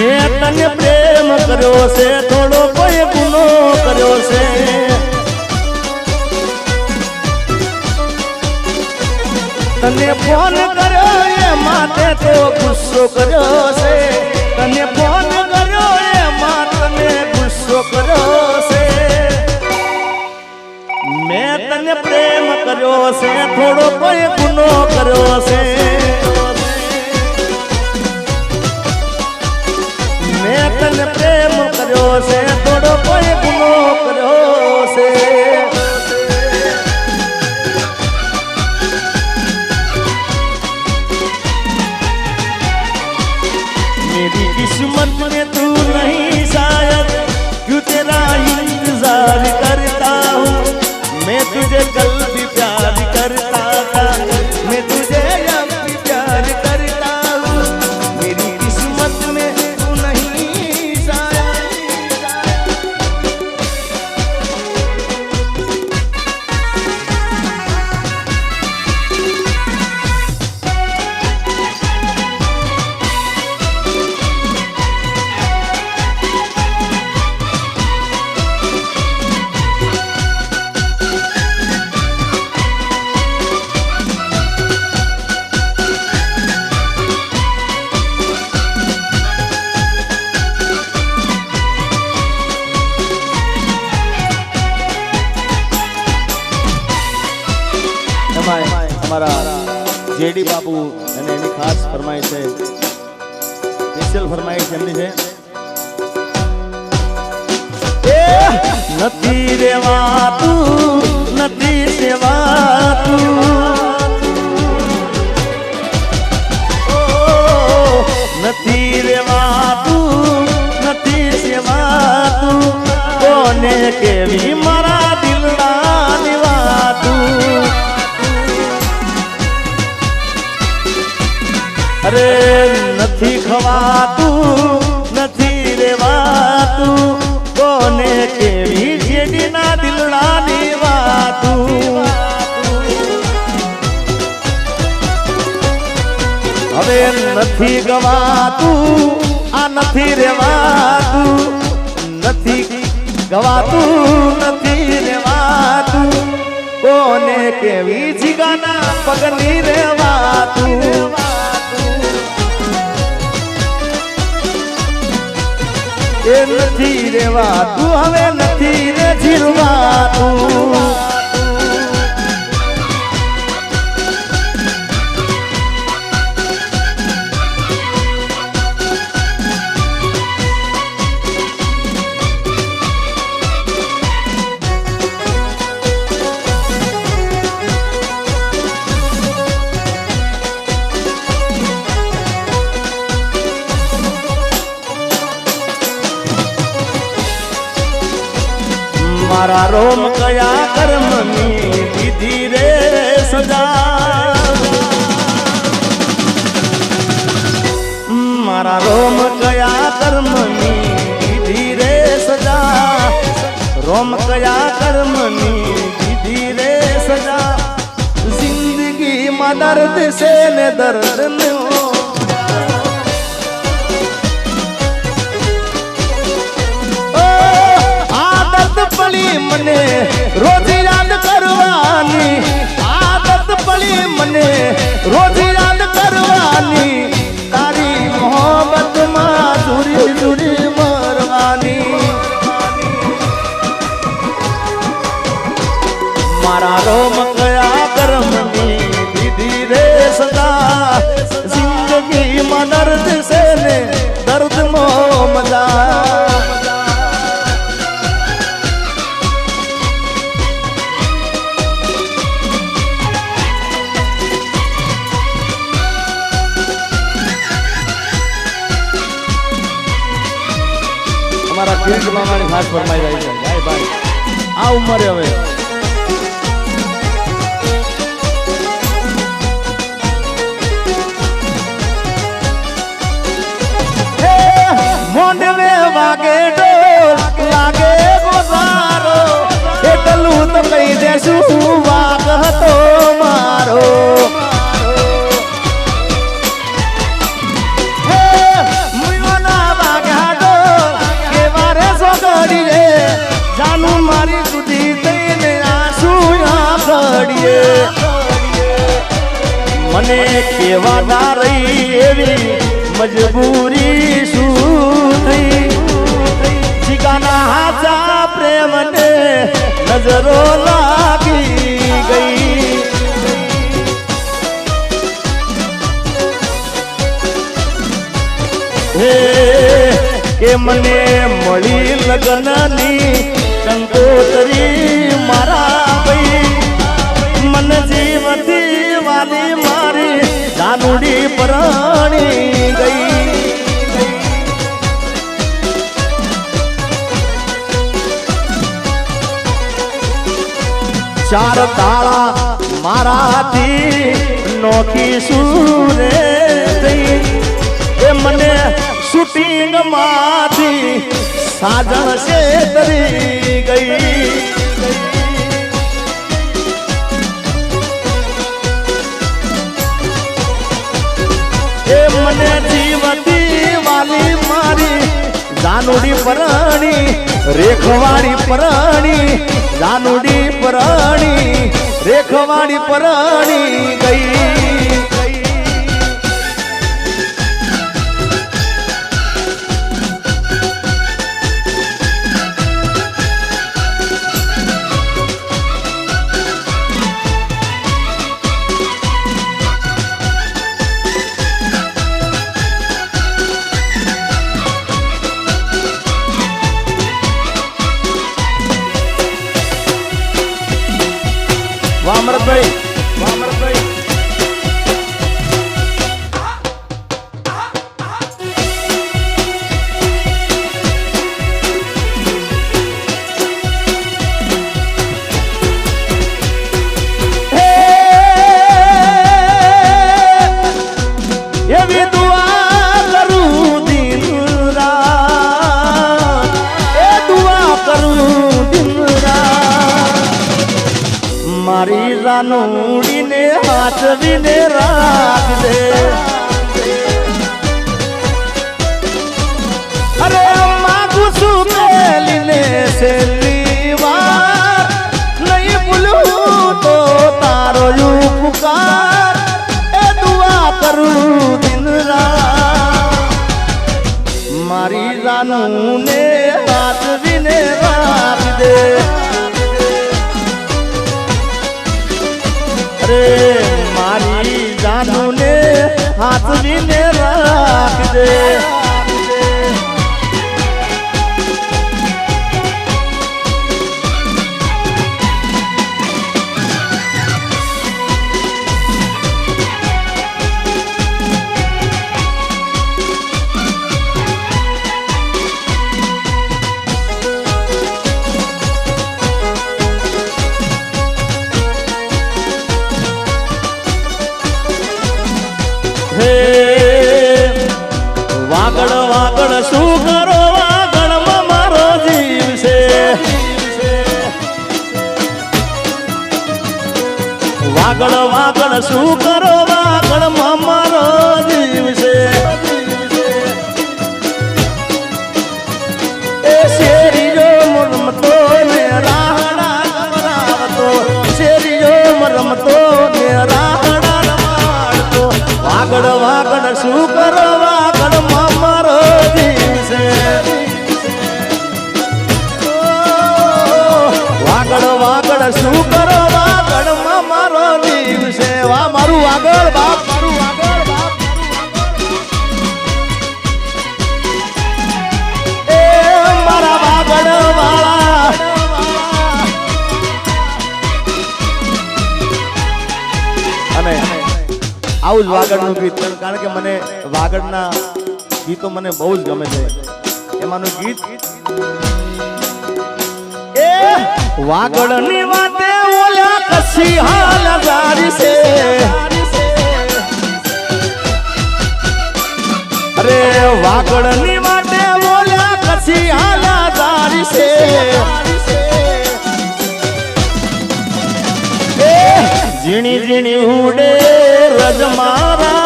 મેં તને પ્રેમ કર્યો છે થોડો કોઈ ગુનો કર્યો છે તને ફોન કર્યો એ માટે તો ગુસ્સો કર્યો છે તને ફોન કર્યો એ માટે તને ગુસ્સો કર્યો છે મેં તને પ્રેમ કર્યો છે થોડો કોઈ ગુનો કર્યો છે મેં તને પ્રેમ કર્યો છે થોડો કોઈ ગુનો કર્યો છે मेरी किस्मत में तू नहीं शायद क्यों तेरा इंतजार करता हूँ मैं तुझे कल भी प्यार करता था मैं तुझे अब भी प्यार करता हूँ मेरी किस्मत में तू नहीं शायद हमारा जेडी बाबू અને એની ખાસ ફરમાઈશ છે સ્પેશિયલ ફરમાઈશ એમની છે નથી રેવાતું નથી સેવાતું નથી રેવાતું નથી સેવાતું કોને કેવી મારા દિલની વાતું અરે નથી ખવાતું નથી રેવાતું કોને કેવી જેડીના દિલડાની વાતું હવે નથી ગવાતું આ નથી રેવાતું નથી ગવાતું નથી રેવાતું કોને કેવી જીગાના પગની રેવાતું એ નથી રેવાતું હવે નથી રે જીરવાતું મારા રોમ કયા કર્મની દીધી રે સજા મારા રોમ કયા કર્મની દીધી રે સજા રોમ કયા કર્મની દીધી રે સજા જિંદગીમાં દર્દ છે ને દર્દ નો પડી મને રોજ યાદ કરવાની આદત પડી મને રોજ યાદ કરવાની તારી મોહબ્બતમાં દૂરી દૂરી મરવાની મારા રોમ કયા કર્મની દીધી રે સદા જિંદગીમાં દર્દ છે ને દર્દ મો મજા हमारा किरीट मामानी खास फरमाई रही है भाई भाई आ उम्र હવે મોંડવે વાગે ઢોલ લાગે ગોસારો એટલું તો કહી દેશું વાગ હતો મારો મુયોના વાગ મને કેવા ના રહી એવી મજબૂરી શું થઈ જીગાના હાચા પ્રેમને નજરો લાગી ગઈ હે કે મને મળી લગ્નની કંકોતરી મારા ભાઈ મન જીવતી વાલી મારી જાનુડી પરણી ગઈ ચાર તાળા મારાથી નોખી સુરે થઈ એ મને શૂટિંગ માંથી સાજણ છે તરી ગઈ એ મને જીવતી વાલી મારી જાનુડી પરણી રેખવાડી પરણી જાનુડી પરણી રેખવાડી પરણી ગઈ વામરભાઈ એવી દુઆ કરું દિન રાત એ દુઆ કરું દિન મારી જાનુડીને હાથવીને રાખજે અરે માગું છું પેલીને છેલ્લી વાર નહીં ભૂલું તો તારો ઉપકાર એ દુઆ કરું દિન રાત મારી જાનુને હાથવીને રાખજે અરે મારી જાનુને હાથવીને રાખજે વાગડ વાગડ શું કરો વાગડમાં મારો જીવ છે વાગડ વાગડ શું કરો વાગડમાં મારો જીવ છે એ શેરીઓ રમતો ને રાહડા રમાડતો શેરીઓ રમતો ને રાહડા રમાડતો વાગડ વાગડ શું કરો વાગડ મારો જીવ છે વાગડ વાગડ શું કરો વાગડ મારો જીવ છે વા મારું વાગડ બાપ મારું વાગડ બાપ એ મારા વાગડ વાળા અને આવું જ વાગડનું ગીત કારણ કે મને વાગડના ગીતો મને બહુ જ ગમે છે એમાંનું ગીત એ વાગડની વાતે ઓલા કસી હાલ ગારી છે અરે વાગડની વાતે ઓલા કસી હાલ ગારી છે ઝીણી ઝીણી ઉડે રજ મારા